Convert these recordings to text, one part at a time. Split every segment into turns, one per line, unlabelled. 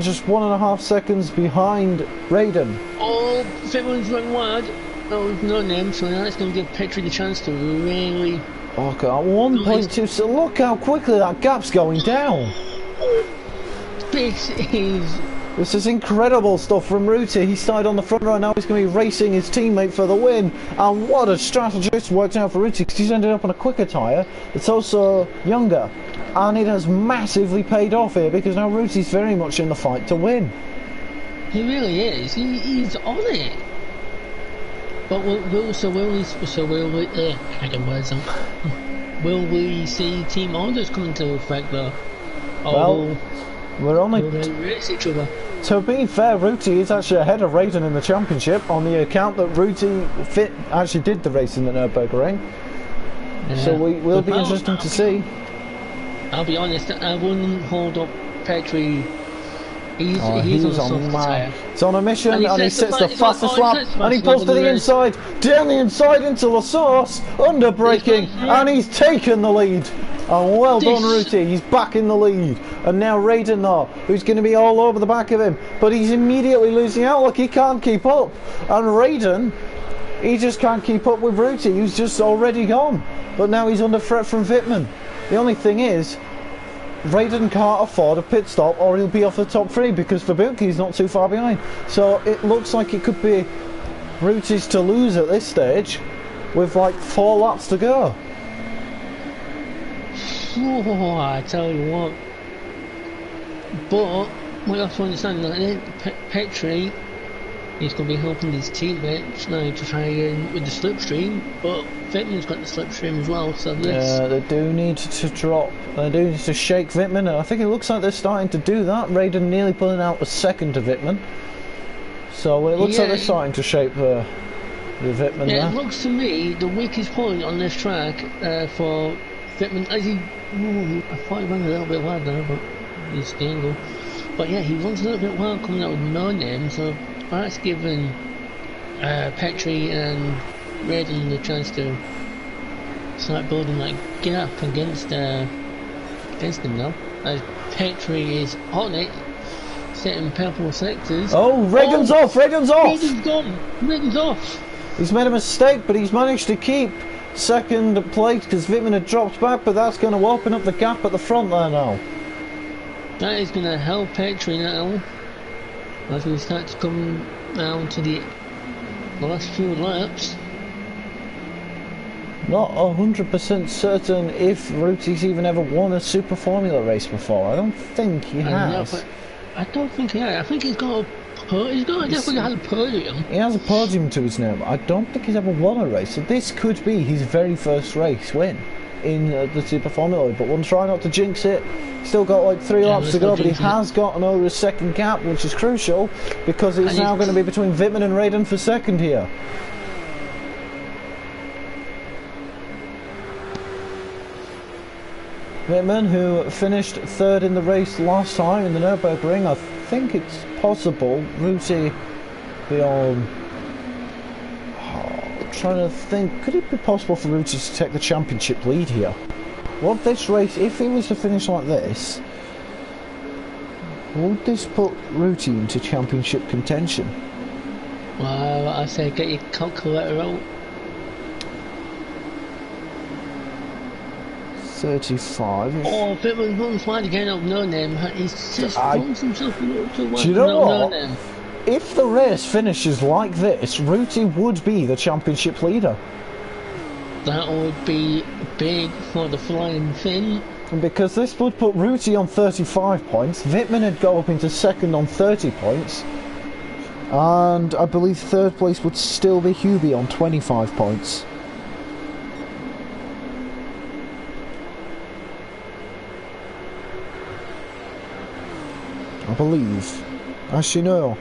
just 1.5 seconds behind Raiden.
Oh, Fitman's run wide. Oh, no name, so that's going to give Petri the chance to really...
Okay, 1.2, so look how quickly that gap's going down.
This
is incredible stuff from Ruti. He started on the front row, now he's going to be racing his teammate for the win. And what a strategy it's worked out for Ruti, because he's ended up on a quicker tyre. It's also younger. And it has massively paid off here, because now Ruti's very much in the fight to win.
He really is. He's on it. But will we see team orders come into effect though?
Well, we're only...
Will they race each other?
To be fair, Ruti is actually ahead of Raiden in the championship on the account that Ruti actually did the race in the Nürburgring. Yeah. So we will be interesting to see.
I'll be honest, I wouldn't hold up Petri. He's on
man. It's on a mission, and he sits the fastest lap, and he pulls to the inside, down the inside into the source, under braking, and he's taken the lead. And well done, Ruti. He's back in the lead. And now Raiden, though, who's going to be all over the back of him, but he's immediately losing out. Look, he can't keep up. And Raiden, he just can't keep up with Ruti, who's just already gone. But now he's under threat from Wittmann. The only thing is, Raiden can't afford a pit stop or he'll be off the top 3 because Fabuki's not too far behind. So it looks like it could be Ruti's to lose at this stage with like 4 laps to go.
Oh, I tell you what. But we have to understand that Petri is going to be helping his teammates now to try with the slipstream, but Wittmann's got the slipstream as well, so
they do need to drop, they do need to shake Wittmann, and I think it looks like they're starting to do that. Raiden nearly pulling out a second to Wittmann, so it looks like they're starting to shape the Wittmann there.
It looks to me the weakest point on this track for Wittmann, as he, I thought he went a little bit wide there, but he's the angle. But yeah, he runs a little bit wild coming out with no name, so that's given Petri and Raiden the chance to start building that gap against him now. As Petri is on it, setting purple sectors.
Oh, Raiden's off! Raiden's off!
Raiden's gone! Raiden's off!
He's made a mistake, but he's managed to keep second place because Wittmann had dropped back, but that's going to open up the gap at the front there now.
That is going to help Petri now as we start to come down to the last few laps.
Not 100% certain if Ruti's even ever won a Super Formula race before. I don't think he has.
I don't think he has. I think he's got definitely had a podium.
He has a podium to his name. I don't think he's ever won a race. So this could be his very first race win in the Super Formula. But we'll try not to jinx it. Still got like 3 laps to go, but he has gotten over a second gap, which is crucial because it's now going to be between Wittmann and Raiden for second here. Wittmann, who finished 3rd in the race last time in the Nürburgring. I think it's possible Ruti be on... I'm trying to think, could it be possible for Ruti to take the championship lead here? Would this race, if he was to finish like this, would this put Ruti into championship contention?
Well, I say get your calculator out.
35.
Oh, Wittmann runs wide again up no name. He's just runs himself up to one.
Do you know what? No name. If the race finishes like this, Ruti would be the championship leader.
That would be big for the Flying Finn.
Because this would put Ruti on 35 points, Wittmann would go up into second on 30 points, and I believe 3rd place would still be Hubie on 25 points. I believe. As you know.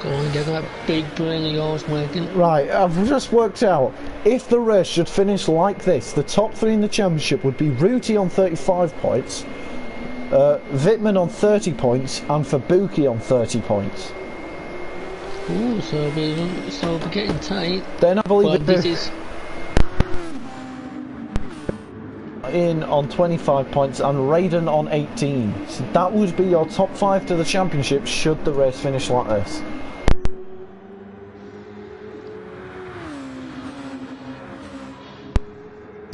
Go on, get that big brain of yours working.
Right, I've just worked out. If the race should finish like this, the top 3 in the championship would be Ruti on 35 points, Wittmann on 30 points, and Fabuki on 30 points.
Ooh, so we're getting tight.
Then I believe in on 25 points and Raiden on 18. So that would be your top 5 to the championship should the race finish like this.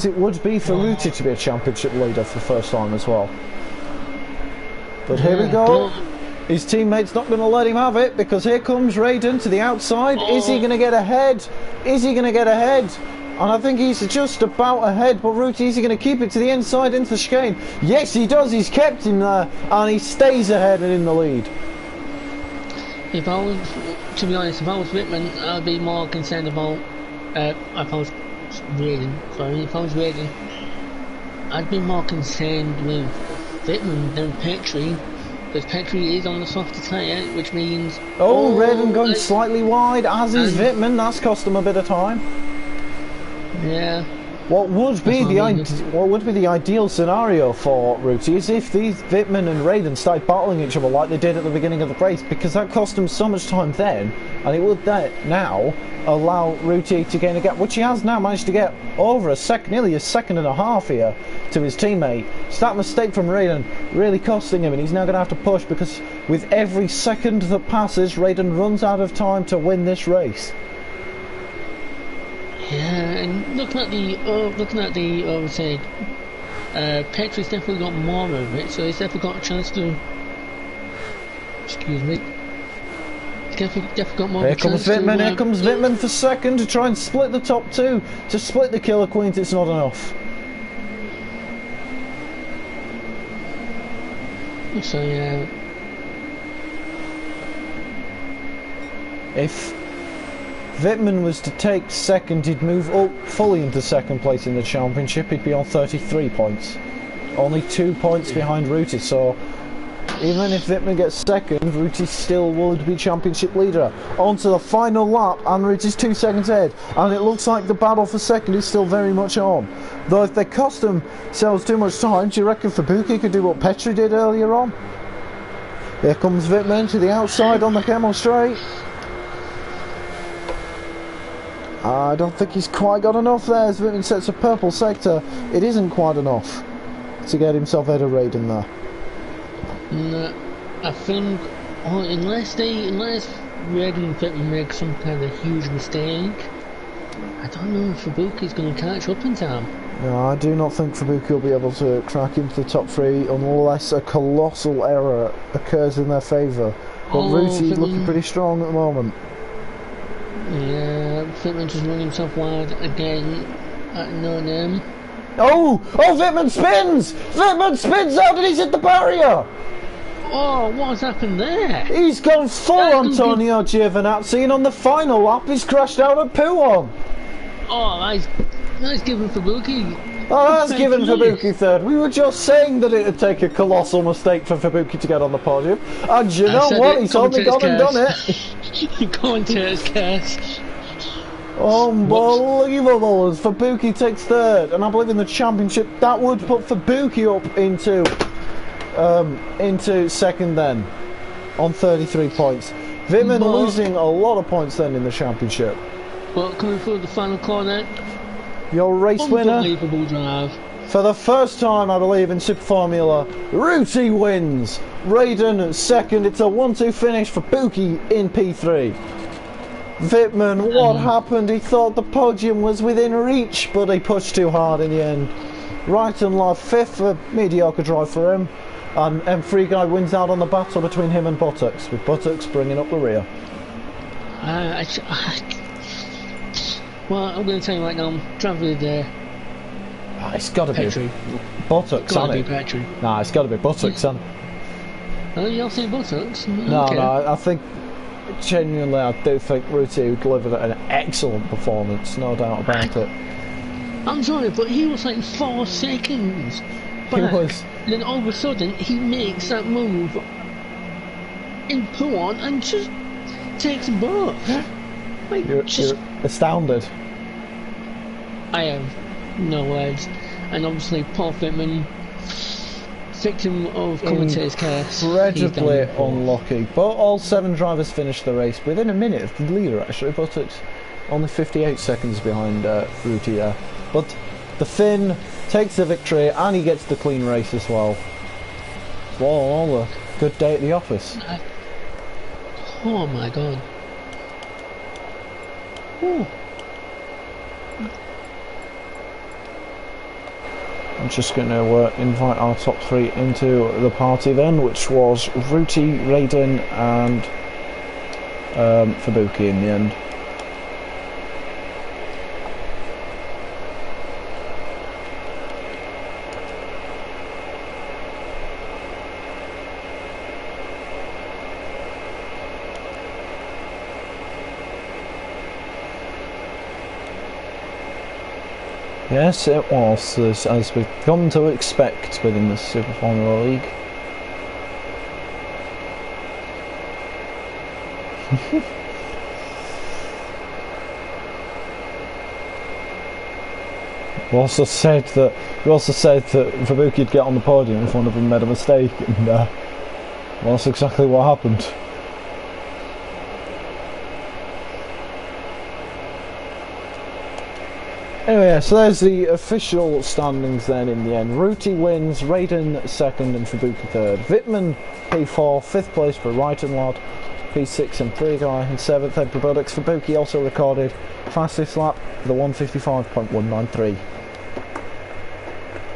It would be for Ruti to be a championship leader for the first time as well. But here we go. His teammate's not going to let him have it because here comes Raiden to the outside. Is he going to get ahead? Is he going to get ahead? And I think he's just about ahead, but Ruti, is he going to keep it to the inside into the chicane? Yes, he does. He's kept him there and he stays ahead and in the lead.
If I was, to be honest, if I was Whitman, I'd be more concerned about, if I was Raiden, I'd be more concerned with Whitman than Petrie. Because Petrie is on the softer tyre, which means...
Raiden going slightly wide, as is Wittmann. That's cost him a bit of time.
Yeah.
What would be the ideal scenario for Ruti is if these Wittmann and Raiden started battling each other like they did at the beginning of the race, because that cost him so much time then, and it would now allow Ruti to gain a gap, which he has now managed to get over a second, nearly a second and a half here to his teammate. So that mistake from Raiden really costing him, and he's now going to have to push, because with every second that passes, Raiden runs out of time to win this race.
Yeah, and looking at the Petrie's definitely got more of it, so he's definitely got a chance to. Excuse me. He's definitely got more.
Here comes Wittmann. Here comes Wittmann for second to try and split the top two, to split the Killer Queens. It's not enough.
So yeah.
If Wittmann was to take second, he'd move up fully into second place in the championship. He'd be on 33 points, only 2 points behind Ruti. So even if Wittmann gets second, Ruti still would be championship leader. On to the final lap, and Ruti's 2 seconds ahead, and it looks like the battle for second is still very much on. Though if they cost themselves too much time, do you reckon Fubuki could do what Petrie did earlier on? Here comes Wittmann to the outside on the Camel Straight. I don't think he's quite got enough there as Wittmann sets a purple sector. It isn't quite enough to get himself out of Raiden there.
No, I think unless Raiden and Wittmann make some kind of huge mistake, I don't know if Fubuki's going to catch up in time.
No, I do not think Fubuki will be able to crack into the top 3 unless a colossal error occurs in their favour. But Ruti's looking pretty strong at the moment.
Yeah, Wittmann just running himself wide again at no name.
Wittmann spins! Wittmann spins out and he's hit the barrier!
Oh, what has happened there?
He's gone full Antonio Giovinazzi, and on the final lap he's crashed out at Puon.
Oh, that's given Fubuki.
Oh, that's given Fubuki third. We were just saying that it would take a colossal mistake for Fubuki to get on the podium. And you know what? He's only gone and done it.
Commentator's curse.
Unbelievable as Fubuki takes third. And I believe in the championship that would put Fubuki up into second then on 33 points. Wittmann losing a lot of points then in the championship.
Well, coming through the final corner.
Your race winner,
unbelievable drive.
For the first time, I believe, in Super Formula, Ruti wins. Raiden second. It's a 1-2 finish for Fubuki in P3. Wittmann, what happened? He thought the podium was within reach, but he pushed too hard in the end. Right and left, fifth, a mediocre drive for him. And M3 guy wins out on the battle between him and Buttocks, with Buttocks bringing up the rear.
Well, I'm going to tell you right now, driver of the day.
It's got to be Buttocks,
hasn't it? Petrie.
Nah, it's got to be Buttocks, hasn't it?
Oh, you're saying Buttocks?
No, I think, genuinely, I do think Ruti delivered an excellent performance, no doubt about it.
I'm sorry, but he was like 4 seconds back.
He was.
Then all of a sudden, he makes that move in Puon and just takes them both. Like,
you're astounded.
I have no words. And obviously Paul Wittmann, victim of commentator's curse.
Incredibly unlucky. But all 7 drivers finished the race within a minute of the leader actually, but it's only 58 seconds behind Ruti there. But the Finn takes the victory, and he gets the clean race as well. Well, all a good day at the office.
Oh my god. Ooh.
I'm just going to invite our top 3 into the party then, which was Ruti, Raiden and Fubuki in the end. Yes, it was, as we've come to expect within the Super Formula League. We also said that Fubuki'd get on the podium if one of them made a mistake, and well, that's exactly what happened. Anyway, so there's the official standings then in the end. Ruti wins, Raiden second and Fubuki third. Wittmann P4, 5th place for Reitenlad, P6 and Preguy, and 7th Ed Products. Fubuki also recorded fastest lap for the 155.193.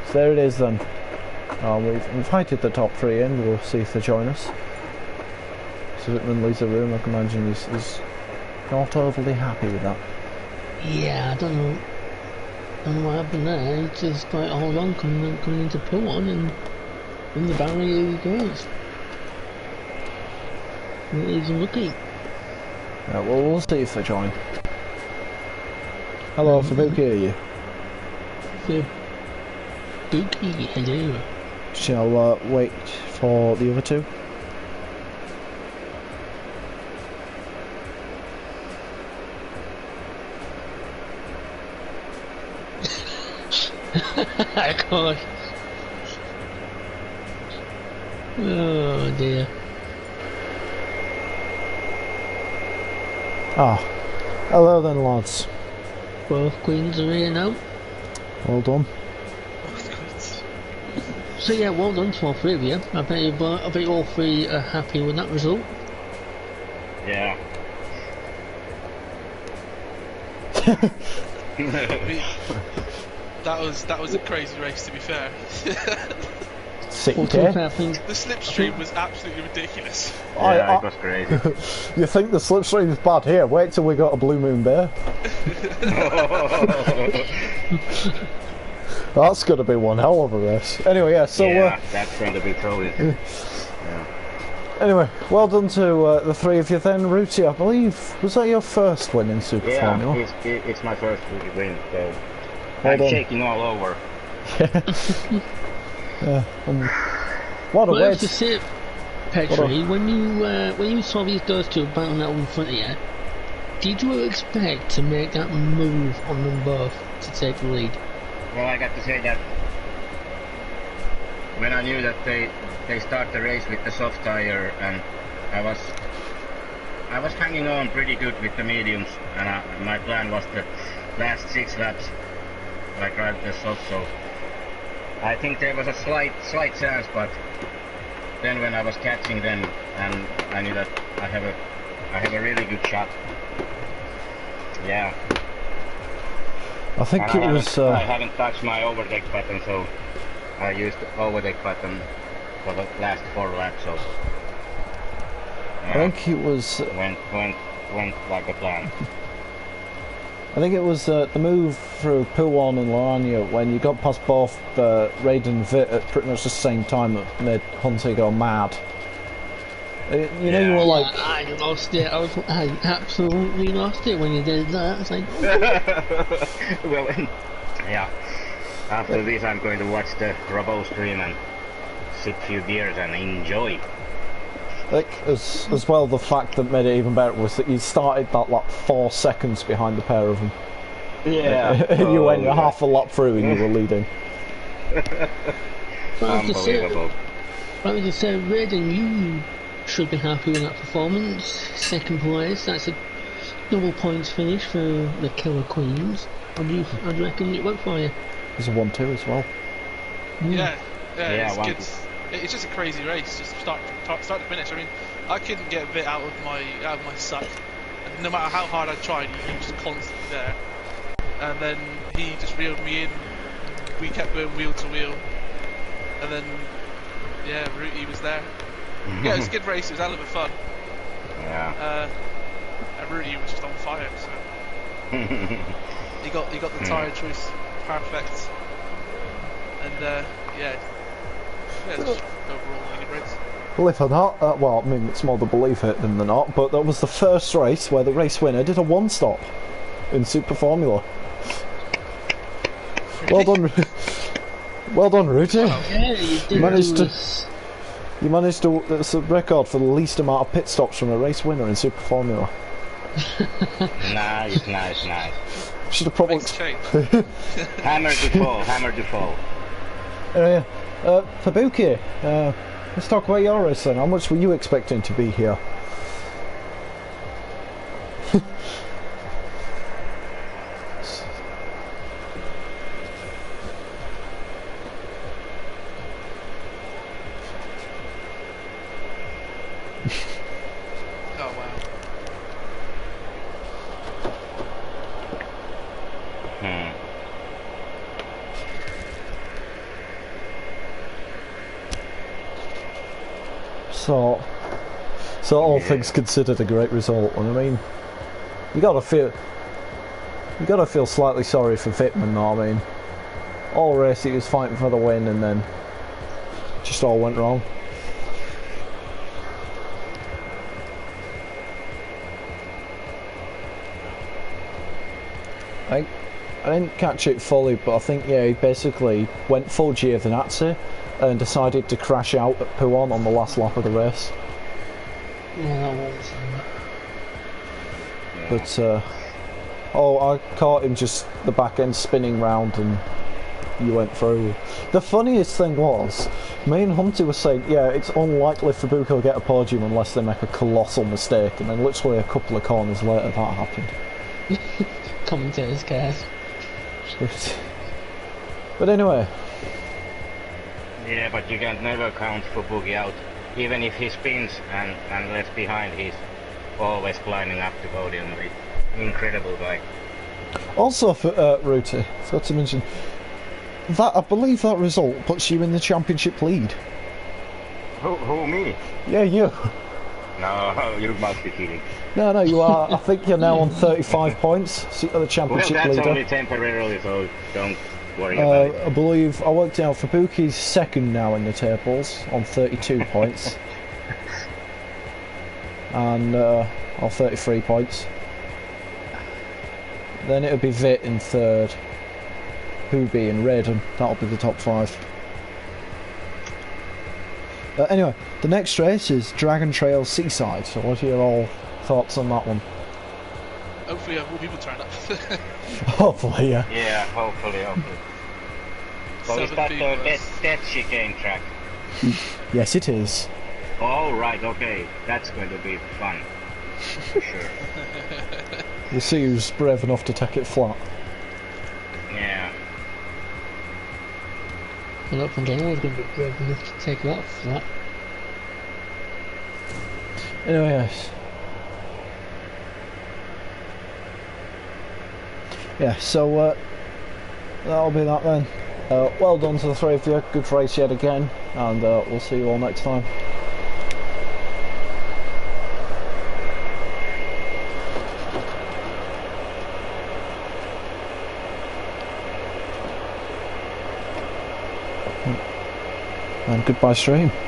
So there it is then. We've invited the top 3 in, we'll see if they join us. So Wittmann leaves the room, I can imagine he's not overly happy with that.
Yeah, I don't know what happened there. He just like, hold on, coming into pull on, and in the barrier he goes. He's unlucky.
Yeah, well, we'll see if they join. Hello, Fubuki, are you?
Fubuki, hello.
Shall wait for the other 2?
Of course. Oh dear.
Hello then, lads.
Both queens are here now.
Well done.
So yeah, well done to all 3 of you. I bet you all 3 are happy with that result.
Yeah.
That was a crazy race, to be fair. The slipstream was absolutely ridiculous.
Yeah, it was crazy.
You think the slipstream is bad here? Wait till we got a Blue Moon Bear. That's going to be one hell of a race. Anyway, yeah, so...
yeah, that's going to be totally... yeah.
Anyway, well done to the 3 of you then. Ruti, I believe, was that your first win in Super Formula?
Yeah, it's my first win, so I'm shaking all over.
Yeah, what a
well, I have
way
to say, Petri, when you saw these guys 2 battling out in front of you, did you expect to make that move on them both to take the lead?
Well, I got to say that when I knew that they start the race with the soft tire, and I was hanging on pretty good with the mediums, and my plan was the last 6 laps I drive the soft, so I think there was a slight chance, but then when I was catching them, and I knew that I have a really good shot. Yeah.
I think
and
it was...
I haven't touched my overtake button, so I used the overtake button for the last 4 laps, so... yeah,
I think it was...
went like a plan.
I think it was the move through Puwan and Lanya when you got past both Raiden and Vit at pretty much the same time that made Hunter go mad. You know, you were like...
I lost it. I absolutely lost it when you did that. It's like...
well, yeah. After this, I'm going to watch the Robo stream and sip a few beers and enjoy.
I think as well, the fact that made it even better was that you started that lap 4 seconds behind the pair of them.
Yeah.
You went half a lap through and you were leading.
Unbelievable.
I was just saying, Raiden, you should be happy with that performance. 2nd place, that's a double points finish for the Killer Queens. How do you reckon it went for you?
was a 1-2 as well.
Yeah,
Yeah,
it's just a crazy race, just start to finish. I mean, I couldn't get a bit out of my suck. And no matter how hard I tried, he was just constantly there. And then he just reeled me in. We kept going wheel to wheel, and then Ruti was there. Yeah, it was a good race. It was a hell of a fun.
Yeah.
And Ruti was just on fire. So he got the tyre choice perfect. And it's just overall a good race.
Believe it or not, well, I mean, it's more the belief it than the not, but that was the first race where the race winner did a one-stop in Super Formula. Well done, well done, Ruti.
Wow. Yeah, you
managed to. It's a record for the least amount of pit stops from a race winner in Super Formula.
Nice.
Should have probably.
Hammer to fall.
Fabuki, let's talk about your race then. How much were you expecting to be here?
Oh wow.
So all things considered, a great result. And I mean, you gotta feel slightly sorry for Fitman. Though, I mean, all race he was fighting for the win, and then just all went wrong. I didn't catch it fully, but I think he basically went full Giovinazzi and decided to crash out at Pouon on the last lap of the race.
Yeah, that was.
But I caught him just the back end spinning round and you went through. The funniest thing was, me and Hunty were saying, yeah, it's unlikely Fabuki will get a podium unless they make a colossal mistake, and then literally a couple of corners later that happened.
Commentators cares.
But anyway.
Yeah, but you can never count Fabuki out. Even if he spins and left behind, he's always climbing up the podium. Incredible guy.
Also, for Ruti, forgot to mention that I believe that result puts you in the championship lead.
Who me?
Yeah, you.
No, you must be kidding.
No, you are. I think you're now on 35 points. So you're the championship
well, that's
leader.
only temporarily, so don't worry about it.
I believe I worked out Fabuki's second now in the tables on 32 points, and on 33 points. Then it would be Vit in third, Hooby in red, and that'll be the top 5. Anyway, the next race is Dragon Trail Seaside. So what are your all thoughts on that one?
Hopefully more people turn up.
Hopefully, yeah.
Yeah, hopefully. So is that the death chicane track?
Yes, it is.
Oh, right, okay. That's going to be fun. For sure.
We'll see who's brave enough to take it flat.
Yeah.
I don't think anyone's going to be brave enough to take that flat.
Anyway, yes. Yeah, so that'll be that then. Well done to the 3 of you. Good race yet again, and we'll see you all next time. And goodbye, stream.